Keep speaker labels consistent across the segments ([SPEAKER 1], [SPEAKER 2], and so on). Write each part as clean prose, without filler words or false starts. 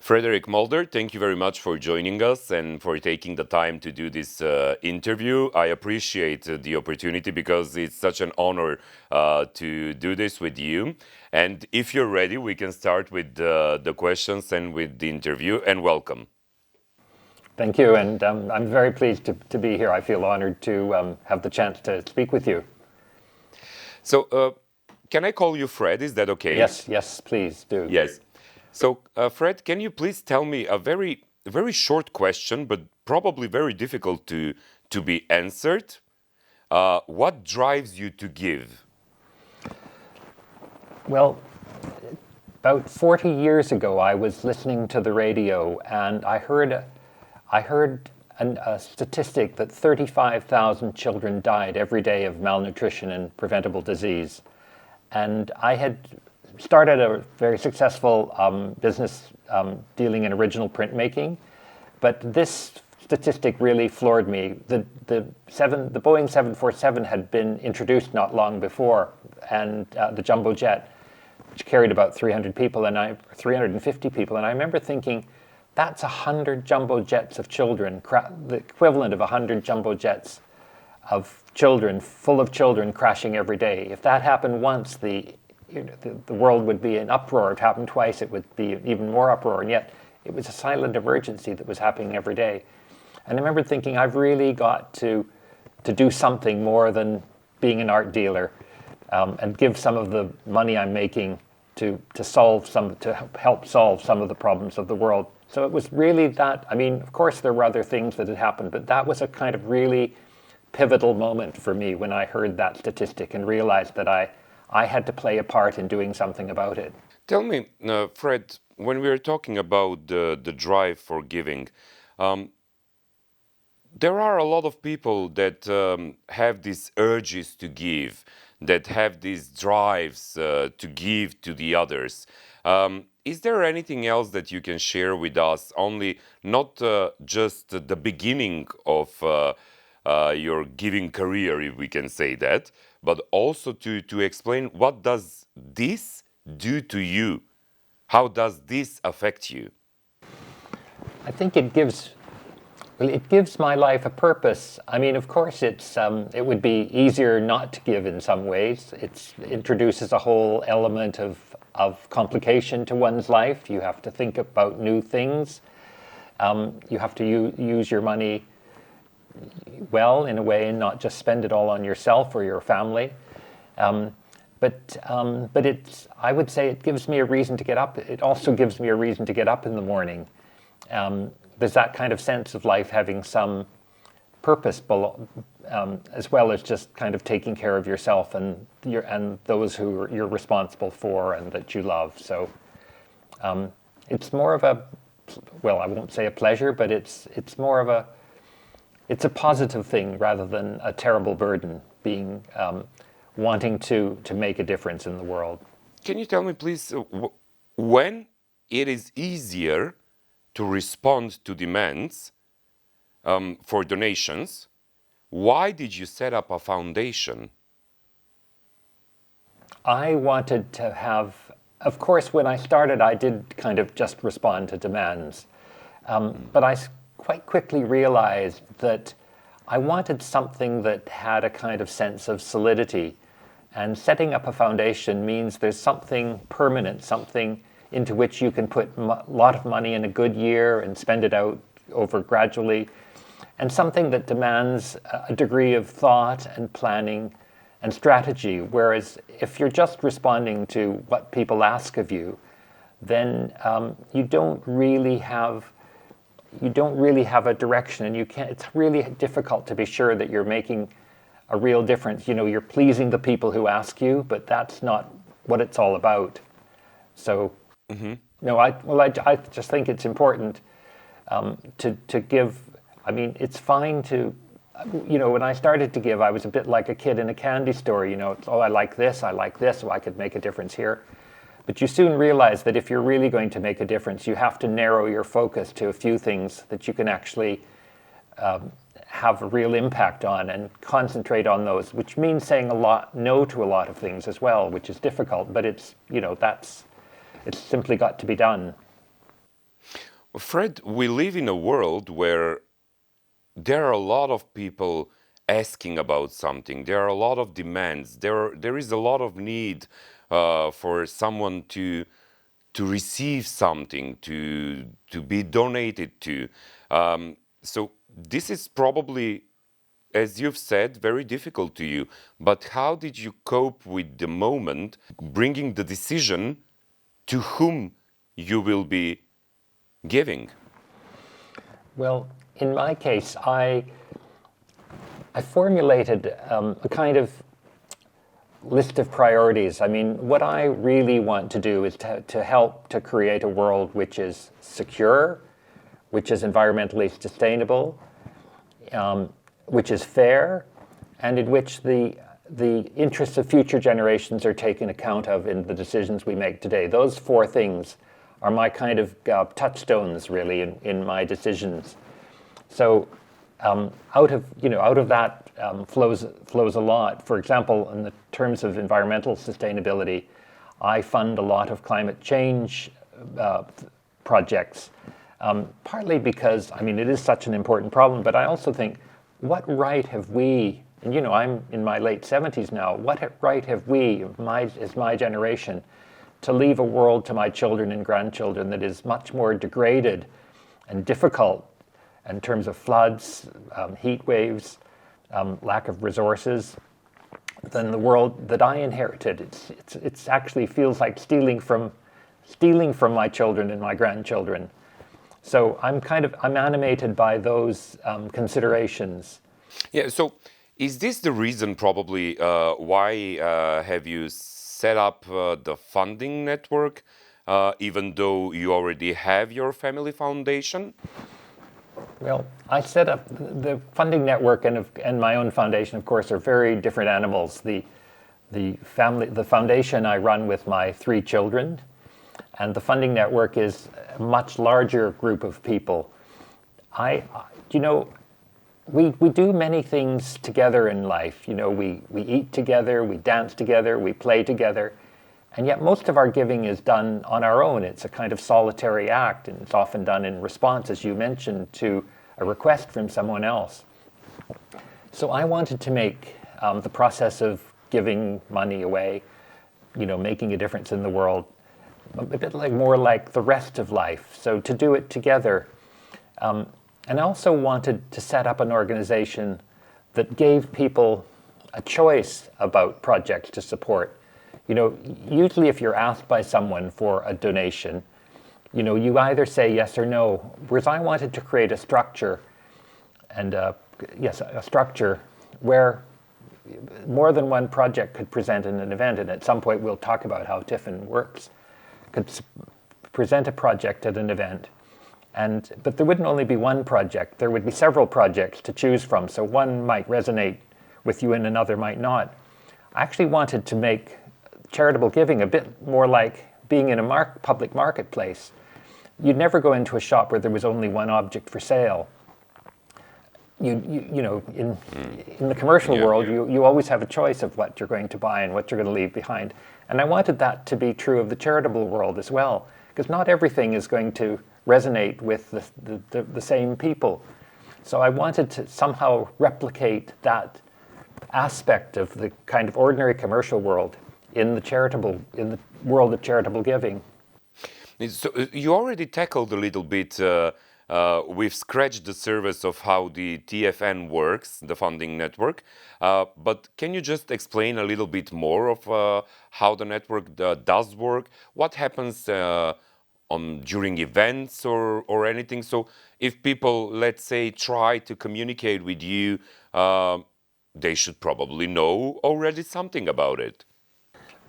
[SPEAKER 1] Frederick Mulder, thank you very much for joining us and for taking the time to do this interview. I appreciate the opportunity because it's such an honor to do this with you. And if you're ready, we can start with the questions and with the interview, and welcome.
[SPEAKER 2] Thank you, and I'm very pleased to be here. I feel honored to have the chance to speak with you.
[SPEAKER 1] So, can I call you Fred? Is that okay?
[SPEAKER 2] Yes, please do.
[SPEAKER 1] Yes. So, Fred, can you please tell me a very short question, but probably very difficult to be answered? What drives you to give?
[SPEAKER 2] Well, about 40 years ago, I was listening to the radio, and I heard a statistic that 35,000 children died every day of malnutrition and preventable disease. And I had started a very successful business dealing in original printmaking, but this statistic really floored me. The Boeing 747 had been introduced not long before, and the jumbo jet, which carried about 350 people, and I remember thinking, that's 100 jumbo jets of children, the equivalent of 100 jumbo jets of children, full of children crashing every day. If that happened once, the world would be in uproar. If it happened twice, it would be even more uproar. And yet, it was a silent emergency that was happening every day. And I remember thinking, I've really got to do something more than being an art dealer, and give some of the money I'm making to help solve some of the problems of the world. So it was really that. I mean, of course, there were other things that had happened, but that was a kind of really pivotal moment for me when I heard that statistic and realized that I had to play a part in doing something about it.
[SPEAKER 1] Tell me, Fred, when we are talking about the drive for giving, there are a lot of people that have these urges to give, that have these drives to give to the others. Is there anything else that you can share with us, only not just the beginning of your giving career, if we can say that, but also to explain what does this do to you? How does this affect you?
[SPEAKER 2] I think it gives my life a purpose. I mean, of course, it would be easier not to give in some ways. It introduces a whole element of complication to one's life. You have to think about new things. You have to use your money well in a way and not just spend it all on yourself or your family. But I would say it gives me a reason to get up. It also gives me a reason to get up in the morning. There's that kind of sense of life having some purpose, as well as just kind of taking care of yourself and those who you're responsible for and that you love. So it's more of I won't say a pleasure, but it's a positive thing rather than a terrible burden, being wanting to make a difference in the world.
[SPEAKER 1] Can you tell me, please, when it is easier to respond to demands for donations, why did you set up a foundation?
[SPEAKER 2] I wanted to have, of course, when I started, I did kind of just respond to demands. But I quite quickly realized that I wanted something that had a kind of sense of solidity. And setting up a foundation means there's something permanent, something into which you can put a lot of money in a good year and spend it out over gradually, and something that demands a degree of thought and planning and strategy. Whereas if you're just responding to what people ask of you, then you don't really have a direction, and it's really difficult to be sure that you're making a real difference. You know, you're pleasing the people who ask you, but that's not what it's all about. So, no, I just think it's important to give. I mean, it's fine to, when I started to give, I was a bit like a kid in a candy store. It's, I like this, so I could make a difference here. But you soon realize that if you're really going to make a difference, you have to narrow your focus to a few things that you can actually have a real impact on and concentrate on those, which means saying no to a lot of things as well, which is difficult, but it's simply got to be done.
[SPEAKER 1] Fred, we live in a world where there are a lot of people asking about something. There are a lot of demands. There is a lot of need for someone to receive something, to be donated to. So this is probably, as you've said, very difficult to you. But how did you cope with the moment, bringing the decision to whom you will be giving?
[SPEAKER 2] Well, in my case, I formulated a kind of list of priorities. I mean, what I really want to do is to help to create a world which is secure, which is environmentally sustainable, which is fair, and in which the interests of future generations are taken account of in the decisions we make today. Those four things are my kind of touchstones, really, in my decisions. So out of that flows a lot. For example, in the terms of environmental sustainability, I fund a lot of climate change projects, partly because, I mean, it is such an important problem, but I also think, what right have we, and I'm in my late 70s now, what right have we, as my generation, to leave a world to my children and grandchildren that is much more degraded and difficult in terms of floods, heat waves, lack of resources, than the world that I inherited. It's actually feels like stealing from my children and my grandchildren. So I'm animated by those considerations.
[SPEAKER 1] Yeah. So is this the reason probably why have you set up the funding network, even though you already have your family foundation?
[SPEAKER 2] Well, I set up the funding network and my own foundation, of course, are very different animals. The foundation I run with my 3 children, and the funding network is a much larger group of people. We do many things together in life. We eat together, we dance together, we play together. And yet most of our giving is done on our own. It's a kind of solitary act, and it's often done in response, as you mentioned, to a request from someone else. So I wanted to make the process of giving money away, making a difference in the world, a bit more like the rest of life. So to do it together. And I also wanted to set up an organization that gave people a choice about projects to support. Usually if you're asked by someone for a donation, you either say yes or no. Whereas I wanted to create a structure, and a structure where more than one project could present in an event. And at some point we'll talk about how Tiffin works. Could present a project at an event, but there wouldn't only be one project. There would be several projects to choose from. So one might resonate with you and another might not. I actually wanted to make charitable giving a bit more like being in a public marketplace. You'd never go into a shop where there was only one object for sale. In the commercial world, you always have a choice of what you're going to buy and what you're going to leave behind. And I wanted that to be true of the charitable world as well, because not everything is going to resonate with the same people. So I wanted to somehow replicate that aspect of the kind of ordinary commercial world in the world of charitable giving.
[SPEAKER 1] So you already tackled a little bit, we've scratched the surface of how the TFN works, the funding network, but can you just explain a little bit more of how the network does work? What happens during events or anything? So if people, let's say, try to communicate with you, they should probably know already something about it.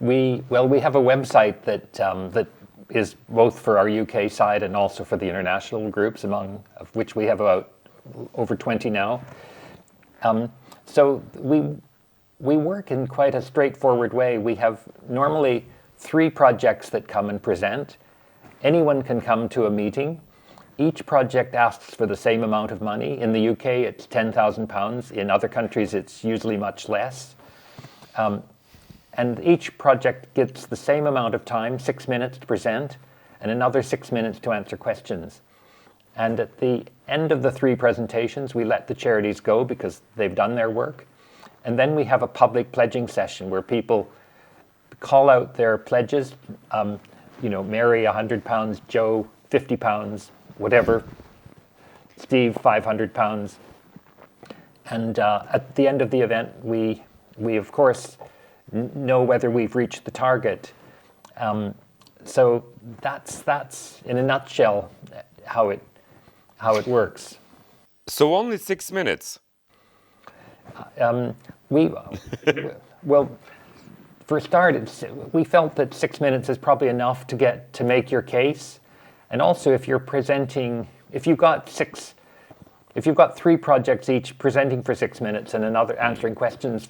[SPEAKER 2] We have a website that is both for our UK side and also for the international groups, among of which we have about over 20 now. So we work in quite a straightforward way. We have normally 3 projects that come and present. Anyone can come to a meeting. Each project asks for the same amount of money. In the UK, it's £10,000. In other countries, it's usually much less. And each project gets the same amount of time, 6 minutes to present, and another 6 minutes to answer questions. And at the end of the 3 presentations, we let the charities go because they've done their work. And then we have a public pledging session where people call out their pledges, Mary £100, Joe £50, whatever, Steve £500. And at the end of the event, we of course know whether we've reached the target. So that's in a nutshell how it works.
[SPEAKER 1] So only 6 minutes.
[SPEAKER 2] Well, for a start, we felt that 6 minutes is probably enough to make your case, and also if you're presenting, if you've got 3 projects each presenting for 6 minutes and another answering questions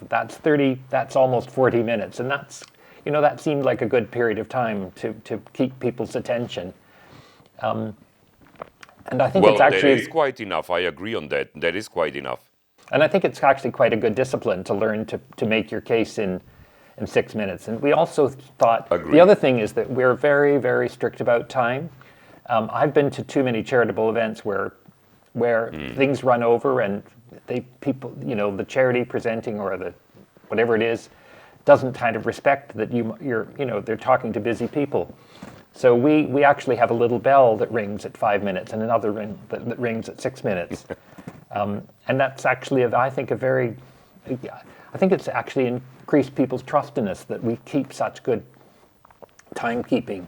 [SPEAKER 2] that's almost 40 minutes, and that seemed like a good period of time to keep people's attention. And I think it's actually...
[SPEAKER 1] that is quite enough. I agree on that. That is quite enough.
[SPEAKER 2] And I think it's actually quite a good discipline to learn to make your case in 6 minutes. And we also thought...
[SPEAKER 1] Agreed.
[SPEAKER 2] The other thing is that we're very, very strict about time. I've been to too many charitable events where things run over and the charity presenting or whatever it is doesn't kind of respect that they're talking to busy people. So we actually have a little bell that rings at 5 minutes and another that rings at 6 minutes. And that's actually, I think it's actually increased people's trust in us that we keep such good timekeeping.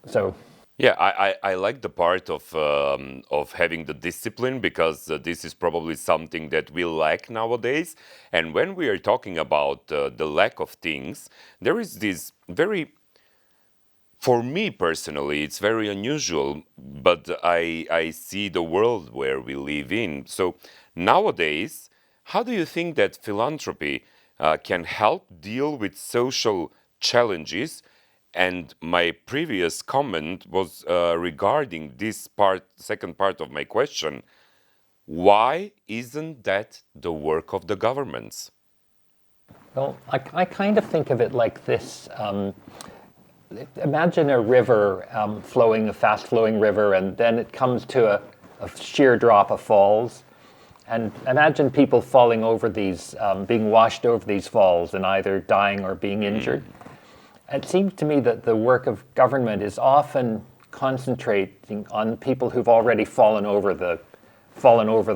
[SPEAKER 2] So.
[SPEAKER 1] Yeah, I like the part of having the discipline, because this is probably something that we lack nowadays. And when we are talking about the lack of things, there is this very, for me personally, it's very unusual, but I see the world where we live in. So nowadays, how do you think that philanthropy can help deal with social challenges? And my previous comment was regarding this second part of my question. Why isn't that the work of the governments?
[SPEAKER 2] Well, I kind of think of it like this. Imagine a river a fast-flowing river, and then it comes to a sheer drop of falls. And imagine people falling over these, being washed over these falls and either dying or being injured. It seems to me that the work of government is often concentrating on people who've already fallen over the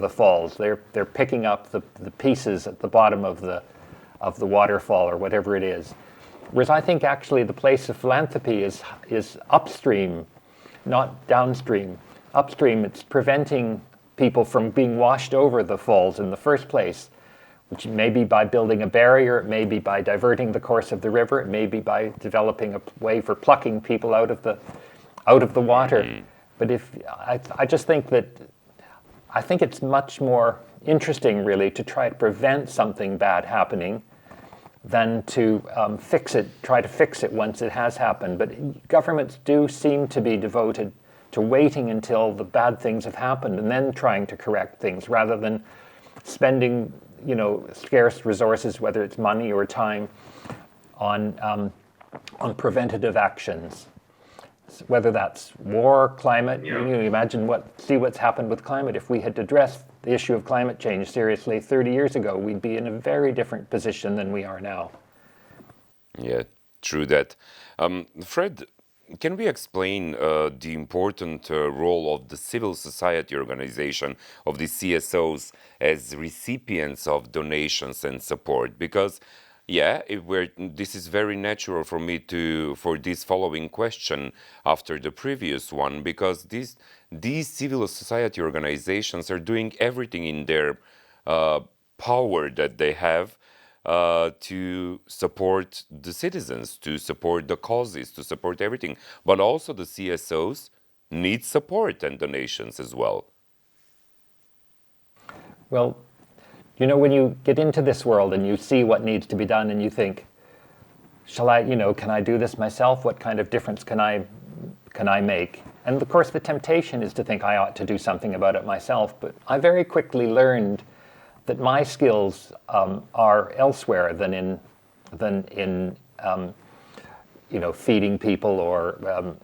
[SPEAKER 2] falls. They're picking up the pieces at the bottom of the waterfall or whatever it is. Whereas I think actually the place of philanthropy is upstream, not downstream. Upstream, it's preventing people from being washed over the falls in the first place, which may be by building a barrier, it may be by diverting the course of the river, it may be by developing a way for plucking people out of the water. But I just think that I think it's much more interesting really to try to prevent something bad happening than to try to fix it once it has happened. But governments do seem to be devoted to waiting until the bad things have happened and then trying to correct things, rather than spending scarce resources, whether it's money or time, on preventative actions. Whether that's war, climate, imagine see what's happened with climate. If we had addressed the issue of climate change seriously 30 years ago, we'd be in a very different position than we are now.
[SPEAKER 1] Yeah, true that. Fred, can we explain the important role of the civil society organization, of the CSOs, as recipients of donations and support? Because this is very natural for me for this following question after the previous one, because these civil society organizations are doing everything in their power that they have to support the citizens, to support the causes, to support everything. But also the CSOs need support and donations as well.
[SPEAKER 2] Well, when you get into this world and you see what needs to be done and you think, can I do this myself? What kind of difference can I make? And of course the temptation is to think I ought to do something about it myself, but I very quickly learned that my skills are elsewhere than in feeding people or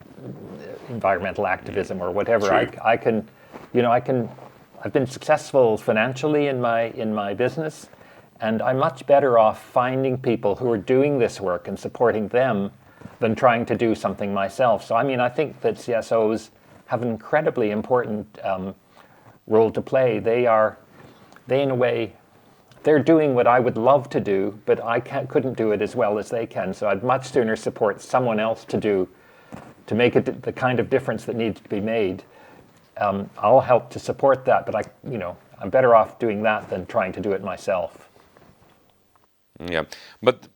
[SPEAKER 2] environmental activism or whatever.
[SPEAKER 1] True.
[SPEAKER 2] I've been successful financially in my business, and I'm much better off finding people who are doing this work and supporting them than trying to do something myself. So I think that CSOs have an incredibly important role to play. They in a way, they're doing what I would love to do, but I couldn't do it as well as they can. So I'd much sooner support someone else to make it the kind of difference that needs to be made. I'll help to support that, but I'm better off doing that than trying to do it myself.
[SPEAKER 1] Yeah, but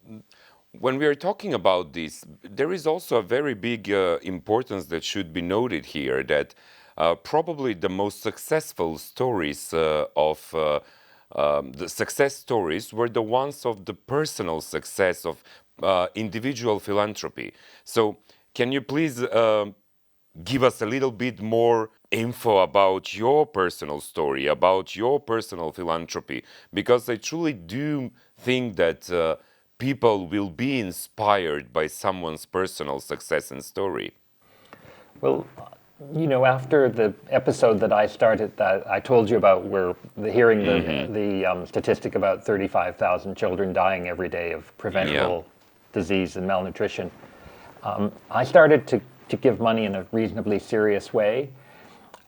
[SPEAKER 1] when we are talking about this, there is also a very big importance that should be noted here, that probably the most successful stories of the success stories were the ones of the personal success of individual philanthropy. So can you please give us a little bit more info about your personal story, about your personal philanthropy? Because I truly do think that people will be inspired by someone's personal success and story.
[SPEAKER 2] Well, after the episode that I started, that I told you about, where hearing the statistic about 35,000 children dying every day of preventable disease and malnutrition, I started to give money in a reasonably serious way.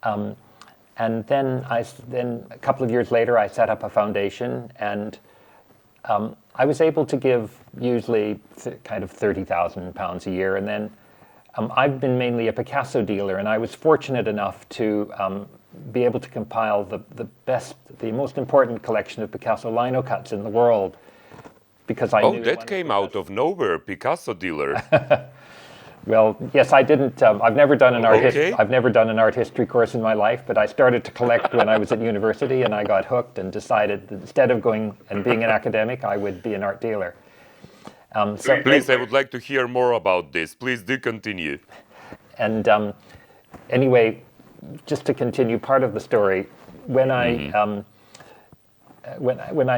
[SPEAKER 2] And then a couple of years later, I set up a foundation, and I was able to give usually kind of £30,000 a year. And then I've been mainly a Picasso dealer, and I was fortunate enough to be able to compile the most important collection of Picasso lino cuts in the world, because I knew
[SPEAKER 1] that came out of nowhere, Picasso dealer.
[SPEAKER 2] Well, yes, I didn't. I've never done an
[SPEAKER 1] I've
[SPEAKER 2] never done an art history course in my life, but I started to collect when I was at university, and I got hooked and decided that instead of going and being an academic, I would be an art dealer.
[SPEAKER 1] Please, I would like to hear more about this. Please do continue.
[SPEAKER 2] And anyway, just to continue part of the story, when I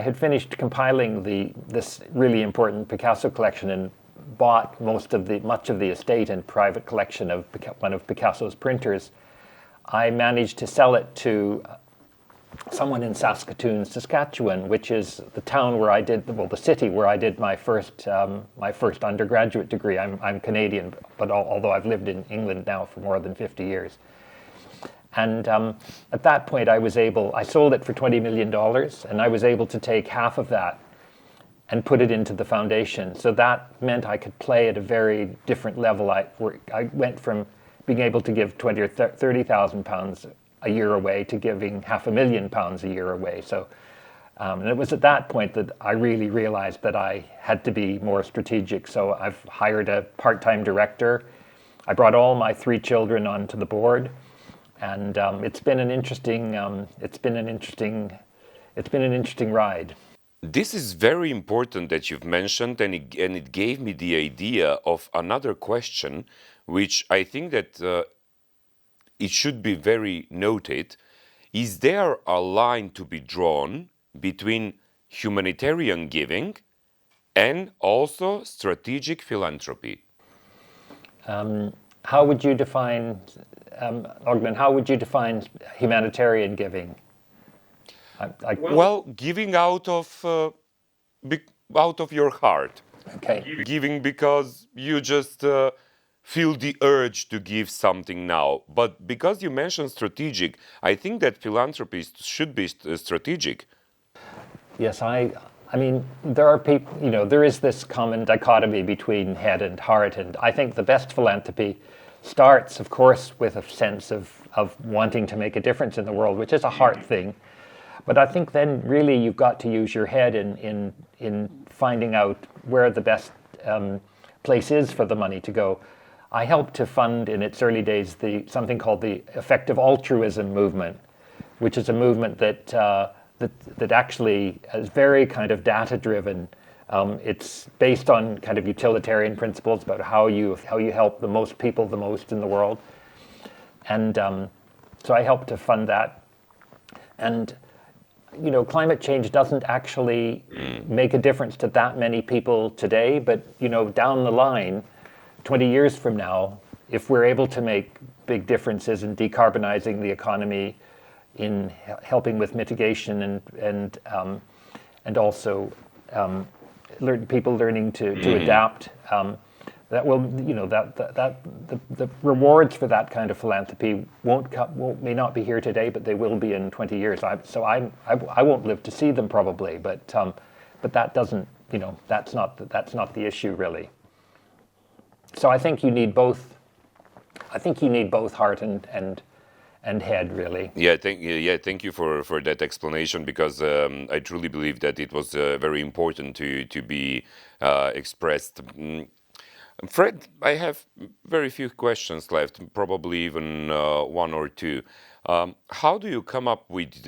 [SPEAKER 2] had finished compiling this really important Picasso collection and bought much of the estate and private collection of one of Picasso's printers, I managed to sell it to someone in Saskatoon, Saskatchewan, which is the town where the city where I did my first undergraduate degree. I'm Canadian, but although I've lived in England now for more than 50 years. And at that point, I sold it for $20 million, and I was able to take half of that and put it into the foundation. So that meant I could play at a very different level. I went from being able to give £20,000 or £30,000 a year away to giving £500,000 a year away. So, and it was at that point that I really realized that I had to be more strategic. So I've hired a part-time director. I brought all my 3 children onto the board, and it's been an interesting ride.
[SPEAKER 1] This is very important that you've mentioned, and it gave me the idea of another question, which I think that it should be very noted. Is there a line to be drawn between humanitarian giving and also strategic philanthropy?
[SPEAKER 2] How would you define, Огнен, how would you define humanitarian giving?
[SPEAKER 1] Well, giving out of your heart.
[SPEAKER 2] Okay.
[SPEAKER 1] Giving because you just feel the urge to give something now. But because you mentioned strategic, I think that philanthropy should be strategic.
[SPEAKER 2] Yes, I mean, there are people, there is this common dichotomy between head and heart, and I think the best philanthropy starts, of course, with a sense of wanting to make a difference in the world, which is a heart thing. But I think then really you've got to use your head in finding out where the best place is for the money to go. I helped to fund in its early days something called the effective altruism movement, which is a movement that actually is very kind of data driven. It's based on kind of utilitarian principles about how you help the most people the most in the world, and so I helped to fund that. And climate change doesn't actually make a difference to that many people today, but down the line, 20 years from now, if we're able to make big differences in decarbonizing the economy, in helping with mitigation and also people learning to adapt, that will, the rewards for that kind of philanthropy may not be here today, but they will be in 20 years. So I won't live to see them probably, but that doesn't, that's not the issue really. So I think you need both. I think you need both heart and head, really.
[SPEAKER 1] Thank you for that explanation, because I truly believe that it was very important to be expressed. Fred, I have very few questions left, probably even one or two. How do you come up with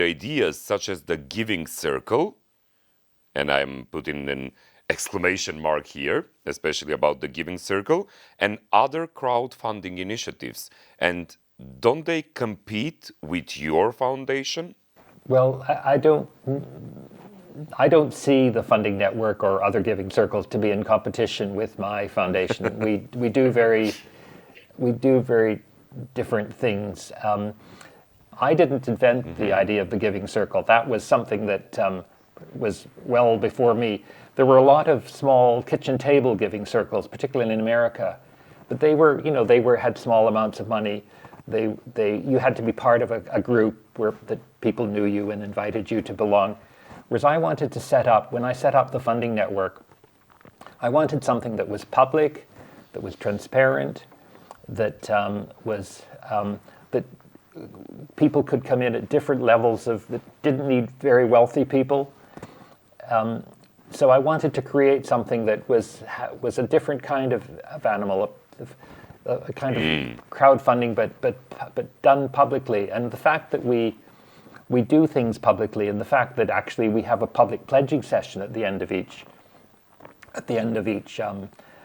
[SPEAKER 1] ideas such as the giving circle? And I'm putting an exclamation mark here, especially about the giving circle, and other crowdfunding initiatives. And don't they compete with your foundation?
[SPEAKER 2] Well, I don't see the funding network or other giving circles to be in competition with my foundation. we do very different things. I didn't invent the idea of the giving circle. That was something that was well before me. There were a lot of small kitchen table giving circles, particularly in America, but they had small amounts of money. You had to be part of a group that people knew you and invited you to belong. Whereas I wanted to when I set up the funding network, I wanted something that was public, that was transparent, that that people could come in at different levels that didn't need very wealthy people. So I wanted to create something that was a different kind of animal, a kind of crowdfunding, but done publicly. And the fact that we do things publicly, and the fact that actually we have a public pledging session at the end of each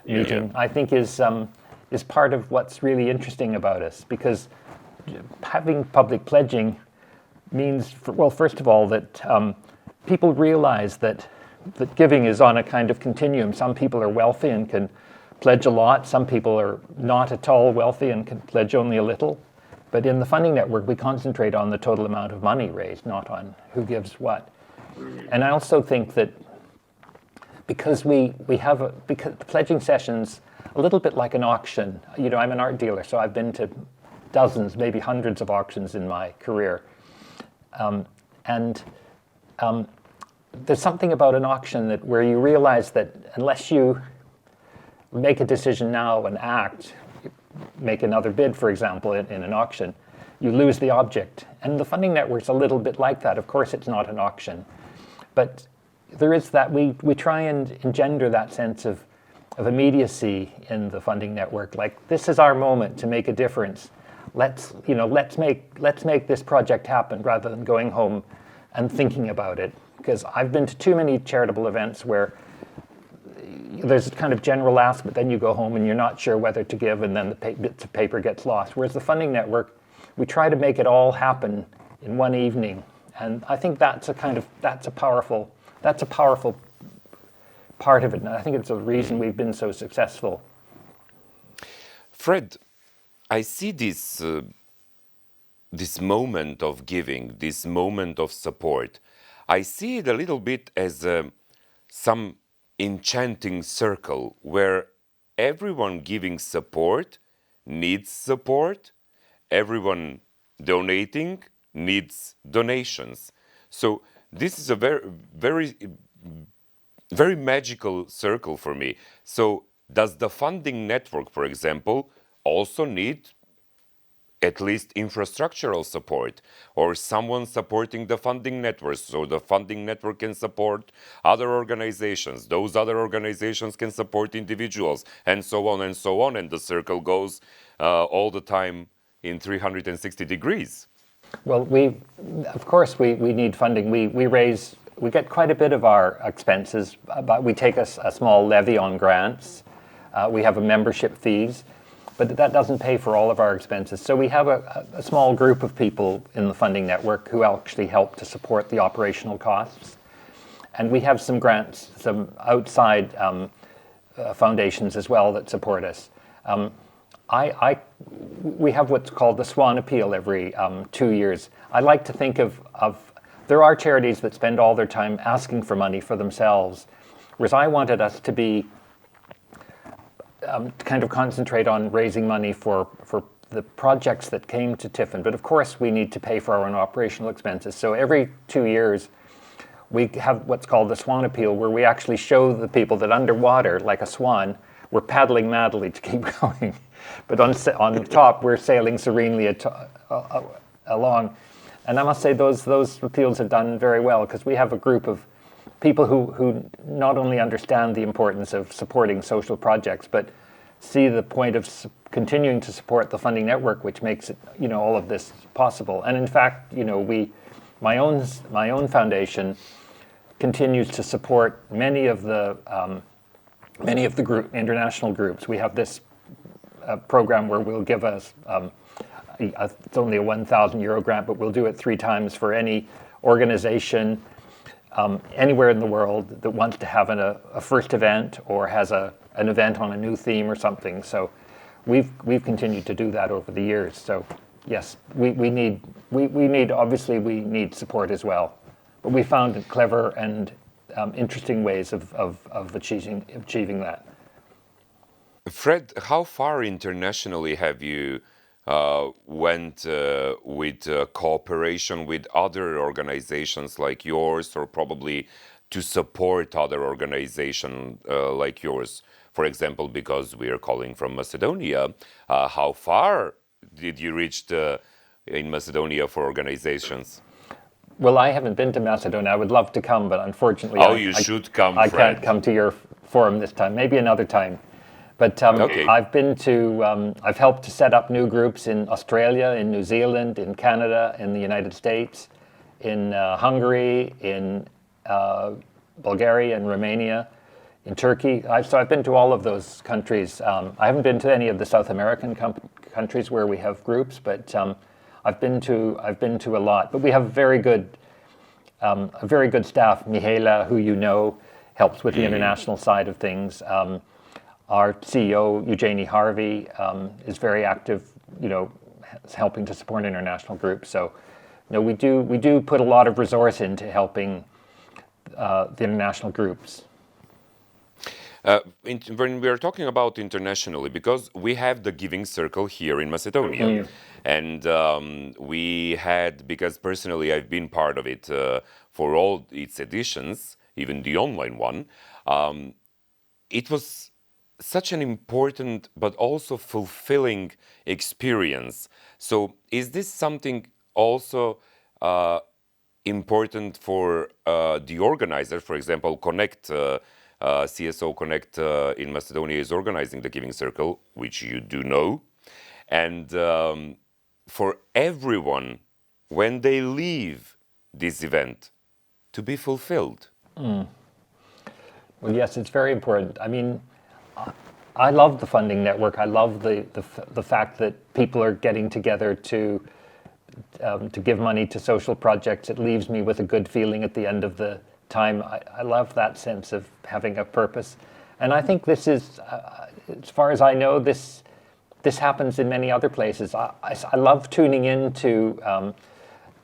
[SPEAKER 2] meeting, I think is part of what's really interesting about us, because having public pledging means, first of all, that people realize that giving is on a kind of continuum. Some people are wealthy and can pledge a lot. Some people are not at all wealthy and can pledge only a little. But in the funding network, we concentrate on the total amount of money raised, not on who gives what. And I also think that because because the pledging session's a little bit like an auction. I'm an art dealer, so I've been to dozens, maybe hundreds of auctions in my career. There's something about an auction where you realize that unless you make a decision now and act, make another bid, for example, in an auction, you lose the object. And the funding network's a little bit like that. Of course, it's not an auction, but there is that. We try and engender that sense of immediacy in the funding network. Like, this is our moment to make a difference. Let's make this project happen, rather than going home and thinking about it. Because I've been to too many charitable events where there's a kind of general ask, but then you go home and you're not sure whether to give, and then the bits of paper gets lost. Whereas the funding network, we try to make it all happen in one evening, and I think that's a powerful part of it, and I think it's a reason we've been so successful.
[SPEAKER 1] Fred, I see this moment of giving, this moment of support. I see it a little bit as some enchanting circle where everyone giving support needs support, everyone donating needs donations. So this is a very magical circle for me. So does the funding network, for example, also need at least infrastructural support, or someone supporting the funding network, so the funding network can support other organizations, those other organizations can support individuals, and so on and so on, and the circle goes all the time in 360 degrees?
[SPEAKER 2] Well, of course we need funding. We get quite a bit of our expenses, but we take a small levy on grants. We have a membership fees, but that doesn't pay for all of our expenses. So we have a small group of people in the funding network who actually help to support the operational costs. And we have some grants, some outside foundations as well that support us. We have what's called the Swan Appeal every 2 years. I like to think of there are charities that spend all their time asking for money for themselves, whereas I wanted us to be kind of concentrate on raising money for the projects that came to Tiffin. But of course, we need to pay for our own operational expenses. So every 2 years, we have what's called the Swan Appeal, where we actually show the people that underwater, like a swan, we're paddling madly to keep going. But on top, we're sailing serenely along. And I must say those appeals have done very well, because we have a group of people who not only understand the importance of supporting social projects, but see the point of continuing to support the funding network, which makes it, all of this possible. And in fact, my own foundation continues to support many of the international groups. We have this program where we'll give us it's only a €1,000 grant, but we'll do it 3 times for any organization anywhere in the world that wants to have a first event or has an event on a new theme or something. So we've continued to do that over the years. So yes, we need support as well. But we found clever and interesting ways of achieving that.
[SPEAKER 1] Fred, how far internationally have you went with cooperation with other organizations like yours, or probably to support other organizations like yours? For example, because we are calling from Macedonia, how far did you reach in Macedonia for organizations?
[SPEAKER 2] Well, I haven't been to Macedonia. I would love to come, but unfortunately,
[SPEAKER 1] you should come,
[SPEAKER 2] Fred. I
[SPEAKER 1] Fred.
[SPEAKER 2] can't come to your forum this time. Maybe another time. But
[SPEAKER 1] Okay.
[SPEAKER 2] I've been to, I've helped to set up new groups in Australia, in New Zealand, in Canada, in the United States, in Hungary, in Bulgaria and Romania, in Turkey. So I've been to all of those countries. I haven't been to any of the South American countries where we have groups, but I've been to a lot. But we have a very good staff. Mihaela, who helps with the international side of things. Our CEO, Eugenie Harvey, is very active, helping to support international groups. So, we do put a lot of resource into helping the international groups.
[SPEAKER 1] When we are talking about internationally, because we have the Giving Circle here in Macedonia, and we had, because personally I've been part of it for all its editions, even the online one, it was such an important but also fulfilling experience. So is this something also important for the organizer? For example, Conekt, CSO Conekt in Macedonia is organizing the Giving Circle, which you do know. And for everyone, when they leave this event, to be fulfilled.
[SPEAKER 2] Well, yes, it's very important. I mean, I love the funding network. I love the fact that people are getting together to give money to social projects. It leaves me with a good feeling at the end of the time. I love that sense of having a purpose. And I think this is, as far as I know, this happens in many other places. I love tuning into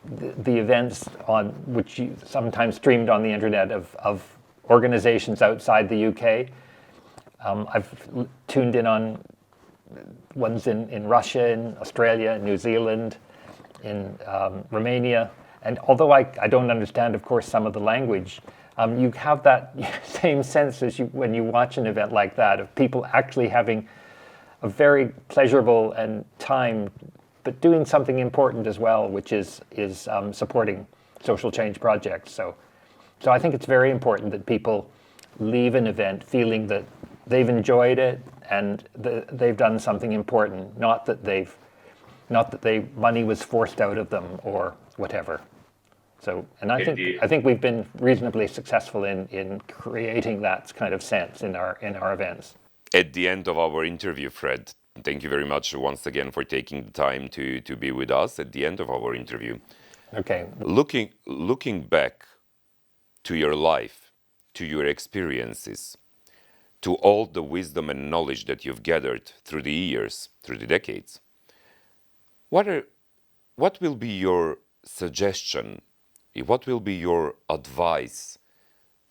[SPEAKER 2] the events on which you sometimes streamed on the internet of organizations outside the UK. I've tuned in on ones in Russia, in Australia, in New Zealand, in Romania. And although I don't understand, of course, some of the language, you have that same sense as when you watch an event like that, of people actually having a very pleasurable and time, but doing something important as well, which is supporting social change projects. So I think it's very important that people leave an event feeling that they've enjoyed it and they've done something important, not that money was forced out of them or whatever. So, and I think we've been reasonably successful in creating that kind of sense in our events.
[SPEAKER 1] At the end of our interview, Fred, thank you very much once again for taking the time to be with us at the end of our interview.
[SPEAKER 2] Okay.
[SPEAKER 1] Looking back to your life, to your experiences, to all the wisdom and knowledge that you've gathered through the years, through the decades, what will be your suggestion, what will be your advice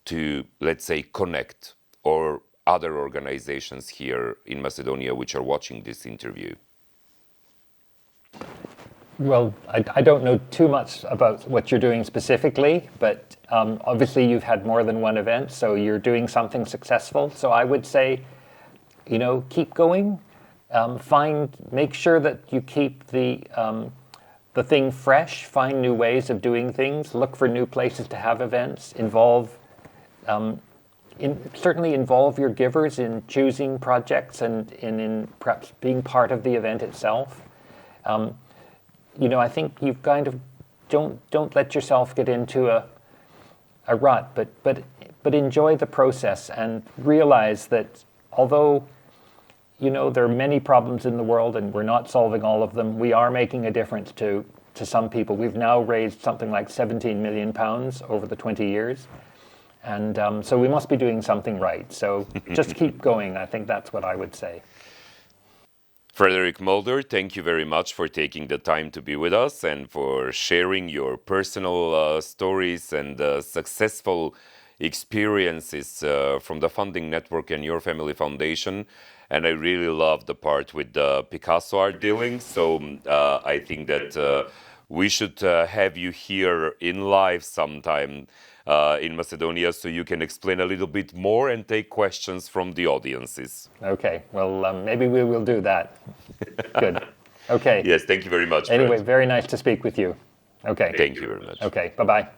[SPEAKER 1] to, let's say, Conekt or other organizations here in Macedonia which are watching this interview?
[SPEAKER 2] Well, I don't know too much about what you're doing specifically, but obviously you've had more than one event, so you're doing something successful. So I would say, keep going. Make sure that you keep the thing fresh. Find new ways of doing things. Look for new places to have events. Certainly involve your givers in choosing projects and in perhaps being part of the event itself. I think you've kind of don't let yourself get into a rut, but enjoy the process and realize that although there are many problems in the world and we're not solving all of them, we are making a difference to some people. We've now raised something like £17 million over the 20 years. And so we must be doing something right. So just keep going. I think that's what I would say.
[SPEAKER 1] Frederick Mulder, thank you very much for taking the time to be with us and for sharing your personal stories and successful experiences from the funding network and your family foundation. And I really love the part with the Picasso art dealing. So I think that we should have you here in live sometime in Macedonia so you can explain a little bit more and take questions from the audiences.
[SPEAKER 2] Okay, well, maybe we will do that. Good. Okay.
[SPEAKER 1] Yes, thank you very much,
[SPEAKER 2] Anyway,
[SPEAKER 1] Fred.
[SPEAKER 2] very nice to speak with you. Okay.
[SPEAKER 1] Thank you very much.
[SPEAKER 2] Okay, bye-bye.